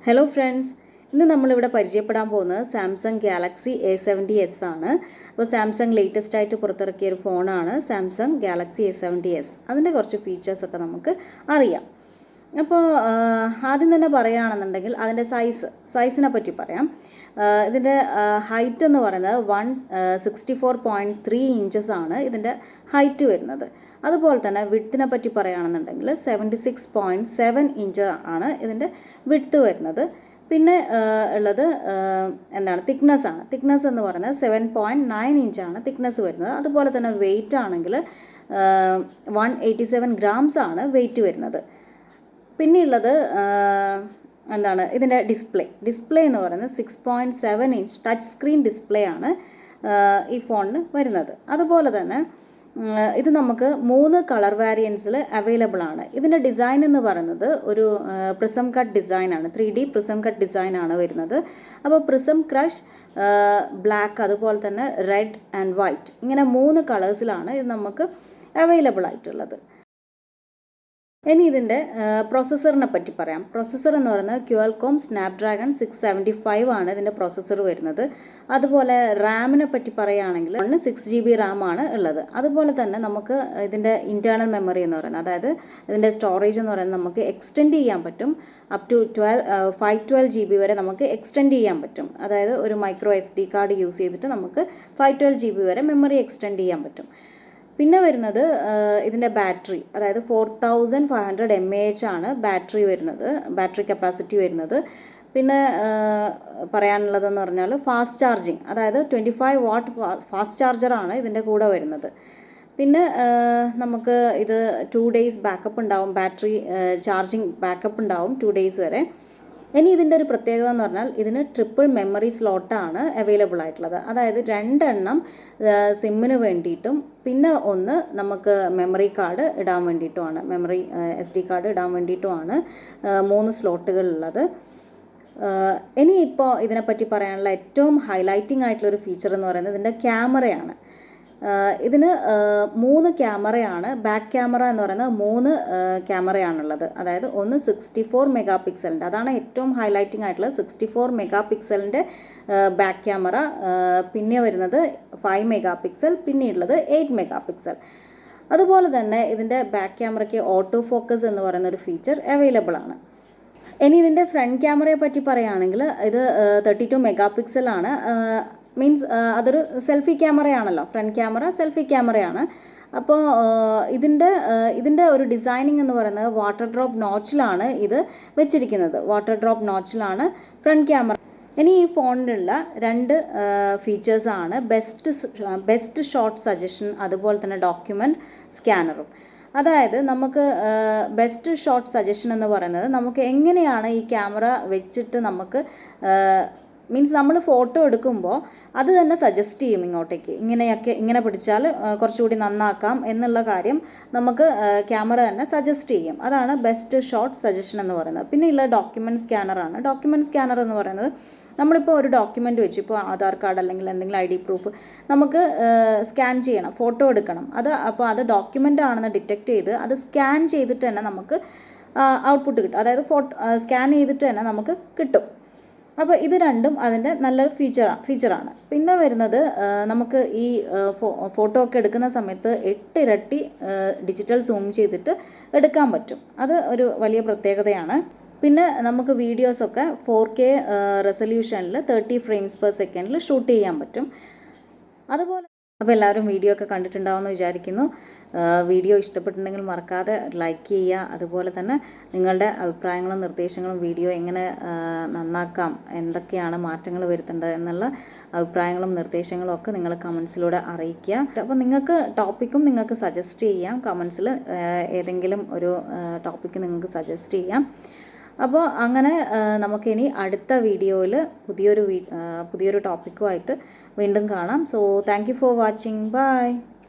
Hello friends, ഇന്ന് നമ്മളിവിടെ പരിചയപ്പെടാൻ പോകുന്നത് സാംസങ് ഗാലക്സി A70s ആണ്. അപ്പോൾ സാംസങ് ലേറ്റസ്റ്റ് ആയിട്ട് പുറത്തിറക്കിയ ഒരു ഫോണാണ് സാംസങ് ഗാലക്സി A70s. അതിൻ്റെ കുറച്ച് ഫീച്ചേഴ്സൊക്കെ നമുക്ക് അറിയാം. അപ്പോൾ ആദ്യം തന്നെ പറയുകയാണെന്നുണ്ടെങ്കിൽ അതിൻ്റെ സൈസിനെ പറ്റി പറയാം. ഇതിൻ്റെ ഹൈറ്റ് എന്ന് പറയുന്നത് 164.3 ഇഞ്ചസ് ആണ് ഇതിൻ്റെ ഹൈറ്റ് വരുന്നത്. അതുപോലെ തന്നെ വിഡ്ത്തിനെ പറ്റി പറയുകയാണെന്നുണ്ടെങ്കിൽ 76.7 ഇഞ്ച് ആണ് ഇതിൻ്റെ വിഡ്ത്ത് വരുന്നത്. പിന്നെ ഉള്ളത് തിക്നെസ് ആണ്. തിക്നെസ് എന്ന് പറയുന്നത് 7.9 ഇഞ്ചാണ് തിക്നെസ് വരുന്നത്. അതുപോലെ തന്നെ വെയിറ്റ് ആണെങ്കിൽ 187 ഗ്രാംസ് ആണ് വെയിറ്റ് വരുന്നത്. പിന്നെയുള്ളത് ഇതിൻ്റെ ഡിസ്പ്ലേ എന്ന് പറയുന്നത് 6.7 ഇഞ്ച് ടച്ച് സ്ക്രീൻ ഡിസ്പ്ലേ ആണ് ഈ ഫോണിന് വരുന്നത്. അതുപോലെ തന്നെ ഇത് നമുക്ക് 3 കളർ വേരിയൻസിൽ അവൈലബിൾ ആണ്. ഇതിൻ്റെ ഡിസൈൻ എന്ന് പറയുന്നത് ഒരു പ്രിസം കട്ട് ഡിസൈനാണ്, 3D പ്രിസം കട്ട് ഡിസൈനാണ് വരുന്നത്. അപ്പോൾ പ്രിസം ക്രഷ്, ബ്ലാക്ക്, അതുപോലെ തന്നെ റെഡ് ആൻഡ് വൈറ്റ്, ഇങ്ങനെ 3 കളേഴ്സിലാണ് ഇത് നമുക്ക് അവൈലബിൾ ആയിട്ടുള്ളത്. ഇനി ഇതിൻ്റെ പ്രോസസ്സറിനെ പറ്റി പറയാം. പ്രോസസ്സർ എന്ന് പറയുന്നത് ക്വാൽകോം സ്നാപ്ഡ്രാഗൺ 675 ആണ് ഇതിൻ്റെ പ്രോസസ്സർ വരുന്നത്. അതുപോലെ റാമിനെ പറ്റി പറയുകയാണെങ്കിൽ 6GB റാമാണ് ഉള്ളത്. അതുപോലെ തന്നെ നമുക്ക് ഇതിൻ്റെ ഇൻറ്റേർണൽ മെമ്മറി എന്ന് പറയുന്നത്, അതായത് ഇതിൻ്റെ സ്റ്റോറേജ് എന്ന് പറയുന്നത് നമുക്ക് എക്സ്റ്റെൻഡ് ചെയ്യാൻ പറ്റും. അപ് ടു 512 GB വരെ നമുക്ക് എക്സ്റ്റെൻഡ് ചെയ്യാൻ പറ്റും. അതായത് ഒരു മൈക്രോ SD കാർഡ് യൂസ് ചെയ്തിട്ട് നമുക്ക് 512 GB വരെ മെമ്മറി എക്സ്റ്റെൻഡ് ചെയ്യാൻ പറ്റും. പിന്നെ വരുന്നത് ഇതിൻ്റെ ബാറ്ററി, അതായത് 4500 mAh ആണ് ബാറ്ററി വരുന്നത്, ബാറ്ററി കപ്പാസിറ്റി വരുന്നത്. പിന്നെ പറയാനുള്ളതെന്ന് പറഞ്ഞാൽ ഫാസ്റ്റ് ചാർജിങ്, അതായത് 25 വാട്ട് ഫാസ്റ്റ് ചാർജറാണ് ഇതിൻ്റെ കൂടെ വരുന്നത്. പിന്നെ നമുക്ക് ഇത് 2 days ബാക്കപ്പ് ഉണ്ടാവും, ബാറ്ററി ചാർജിങ് ബാക്കപ്പ് ഉണ്ടാവും 2 days വരെ. ഇനി ഇതിൻ്റെ ഒരു പ്രത്യേകത എന്ന് പറഞ്ഞാൽ ഇതിന് ട്രിപ്പിൾ മെമ്മറി സ്ലോട്ടാണ് അവൈലബിൾ ആയിട്ടുള്ളത്. അതായത് 2 എണ്ണം സിമ്മിന് വേണ്ടിയിട്ടും പിന്നെ ഒന്ന് നമുക്ക് മെമ്മറി കാർഡ് ഇടാൻ വേണ്ടിയിട്ടുമാണ്, മെമ്മറി SD കാർഡ് ഇടാൻ വേണ്ടിയിട്ടുമാണ് 3 സ്ലോട്ടുകളുള്ളത്. ഇനി ഇപ്പോൾ ഇതിനെപ്പറ്റി പറയാനുള്ള ഏറ്റവും ഹൈലൈറ്റിംഗ് ആയിട്ടുള്ളൊരു ഫീച്ചർ എന്ന് പറയുന്നത് ഇതിൻ്റെ ക്യാമറയാണ്. ഇതിന് 3 ക്യാമറയാണ്. ബാക്ക് ക്യാമറ എന്ന് പറയുന്നത് 3 ക്യാമറയാണുള്ളത്. അതായത് ഒന്ന് 64 മെഗാ പിക്സലിൻ്റെ, അതാണ് ഏറ്റവും ഹൈലൈറ്റിംഗ് ആയിട്ടുള്ളത്, 64 മെഗാ പിക്സലിൻ്റെ ബാക്ക് ക്യാമറ. പിന്നെ വരുന്നത് 5 മെഗാ പിക്സൽ, പിന്നെയുള്ളത് 8 മെഗാ പിക്സൽ. അതുപോലെ തന്നെ ഇതിൻ്റെ ബാക്ക് ക്യാമറയ്ക്ക് ഓട്ടോ ഫോക്കസ് എന്ന് പറയുന്ന ഒരു ഫീച്ചർ അവൈലബിൾ ആണ്. ഇനി ഇതിൻ്റെ ഫ്രണ്ട് ക്യാമറയെ പറ്റി പറയുകയാണെങ്കിൽ ഇത് 32 മെഗാ പിക്സലാണ്. മീൻസ് അതൊരു സെൽഫി ക്യാമറയാണല്ലോ, ഫ്രണ്ട് ക്യാമറ സെൽഫി ക്യാമറയാണ്. അപ്പോൾ ഇതിൻ്റെ ഒരു ഡിസൈനിങ് എന്ന് പറയുന്നത് വാട്ടർ ഡ്രോപ്പ് നോച്ചിലാണ് ഇത് വെച്ചിരിക്കുന്നത്. വാട്ടർ ഡ്രോപ്പ് നോച്ചിലാണ് ഫ്രണ്ട് ക്യാമറ. ഇനി ഈ ഫോണിലുള്ള 2 ഫീച്ചേഴ്സാണ് ബെസ്റ്റ് ഷോട്ട് സജഷൻ, അതുപോലെ തന്നെ ഡോക്യുമെൻറ്റ് സ്കാനറും. അതായത് നമുക്ക് ബെസ്റ്റ് ഷോട്ട് സജഷൻ എന്ന് പറയുന്നത് നമുക്ക് എങ്ങനെയാണ് ഈ ക്യാമറ വെച്ചിട്ട് നമുക്ക് മീൻസ് നമ്മൾ ഫോട്ടോ എടുക്കുമ്പോൾ അത് തന്നെ സജസ്റ്റ് ചെയ്യും ഇങ്ങോട്ടേക്ക്, ഇങ്ങനെ പിടിച്ചാൽ കുറച്ചുകൂടി നന്നാക്കാം എന്നുള്ള കാര്യം നമുക്ക് ക്യാമറ തന്നെ സജസ്റ്റ് ചെയ്യും. അതാണ് ബെസ്റ്റ് ഷോട്ട് സജഷൻ എന്ന് പറയുന്നത്. പിന്നെ ഉള്ള ഡോക്യുമെൻറ്റ് സ്കാനറാണ്. ഡോക്യുമെൻറ്റ് സ്കാനർ എന്ന് പറയുന്നത് നമ്മളിപ്പോൾ ഒരു ഡോക്യുമെൻ്റ് വെച്ച്, ഇപ്പോൾ ആധാർ കാർഡ് അല്ലെങ്കിൽ എന്തെങ്കിലും ID പ്രൂഫ് നമുക്ക് സ്കാൻ ചെയ്യണം, ഫോട്ടോ എടുക്കണം. അപ്പോൾ അത് ഡോക്യുമെൻ്റ് ആണെന്ന് ഡിറ്റക്റ്റ് ചെയ്ത് അത് സ്കാൻ ചെയ്തിട്ട് തന്നെ നമുക്ക് ഔട്ട്പുട്ട് കിട്ടും. അതായത് സ്കാൻ ചെയ്തിട്ട് തന്നെ നമുക്ക് കിട്ടും. അപ്പോൾ ഇത് രണ്ടും അതിൻ്റെ നല്ലൊരു ഫീച്ചറാണ്. പിന്നെ വരുന്നത് നമുക്ക് ഈ ഫോട്ടോ ഒക്കെ എടുക്കുന്ന സമയത്ത് 8 ഇരട്ടി ഡിജിറ്റൽ സൂം ചെയ്തിട്ട് എടുക്കാൻ പറ്റും. അത് ഒരു വലിയ പ്രത്യേകതയാണ്. പിന്നെ നമുക്ക് വീഡിയോസൊക്കെ 4K റെസൊല്യൂഷനിൽ 30 ഫ്രെയിംസ് പെർ സെക്കൻഡിൽ ഷൂട്ട് ചെയ്യാൻ പറ്റും. അതുപോലെ അപ്പോൾ എല്ലാവരും വീഡിയോ ഒക്കെ കണ്ടിട്ടുണ്ടാവുമെന്ന് വിചാരിക്കുന്നു. വീഡിയോ ഇഷ്ടപ്പെട്ടിട്ടുണ്ടെങ്കിൽ മറക്കാതെ ലൈക്ക് ചെയ്യുക. അതുപോലെ തന്നെ നിങ്ങളുടെ അഭിപ്രായങ്ങളും നിർദ്ദേശങ്ങളും, വീഡിയോ എങ്ങനെ നന്നാക്കാം, എന്തൊക്കെയാണ് മാറ്റങ്ങൾ വരുത്തേണ്ടത് എന്നുള്ള അഭിപ്രായങ്ങളും നിർദ്ദേശങ്ങളും ഒക്കെ നിങ്ങൾ കമൻസിലൂടെ അറിയിക്കുക. അപ്പോൾ നിങ്ങൾക്ക് സജസ്റ്റ് ചെയ്യാം. കമൻസിൽ ഏതെങ്കിലും ഒരു ടോപ്പിക്ക് നിങ്ങൾക്ക് സജസ്റ്റ് ചെയ്യാം. അപ്പോൾ അങ്ങനെ നമുക്കിനി അടുത്ത വീഡിയോയിൽ പുതിയൊരു ടോപ്പിക്കുമായിട്ട് വീണ്ടും കാണാം. So thank you for watching. By.